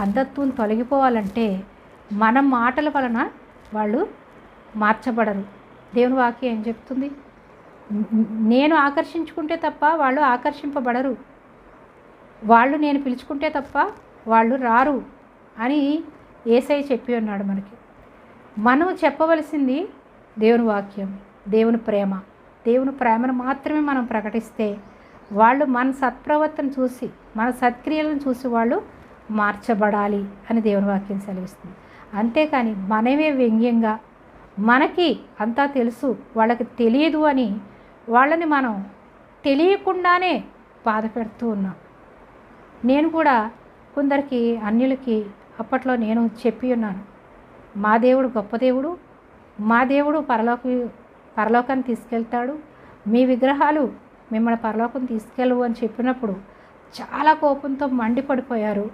అంధత్వం తొలగిపోవాలంటే మన మాటల వలన వాళ్ళు మార్చబడరు. దేవుని వాక్యం ఏం చెప్తుంది? నేను ఆకర్షించుకుంటే తప్ప వాళ్ళు ఆకర్షింపబడరు, వాళ్ళు నేను పిలుచుకుంటే తప్ప వాళ్ళు రారు అని యేసయ్య చెప్పి ఉన్నాడు మనకి. మనం చెప్పవలసింది దేవుని వాక్యం, దేవుని ప్రేమ. దేవుని ప్రేమను మాత్రమే మనం ప్రకటిస్తే వాళ్ళు మన సత్ప్రవర్తన చూసి, మన సత్క్రియలను చూసి వాళ్ళు మార్చబడాలి అని దేవుని వాక్యం సెలవిస్తుంది. అంతేకాని మనమే వ్యంగ్యంగా మనకి అంతా తెలుసు వాళ్ళకి తెలియదు అని వాళ్ళని మనం తెలియకుండానే బాధ పెడుతూ ఉన్నాం. నేను కూడా కొందరికి అన్యులకి అప్పట్లో నేను చెప్పి ఉన్నాను, మా దేవుడు గొప్ప దేవుడు, మా దేవుడు పరలోకాన్ని తీసుకెళ్తాడు, మీ విగ్రహాలు మిమ్మల్ని పరలోకం తీసుకెళ్ళవు అని చెప్పినప్పుడు చాలా కోపంతో మండిపడిపోయారు.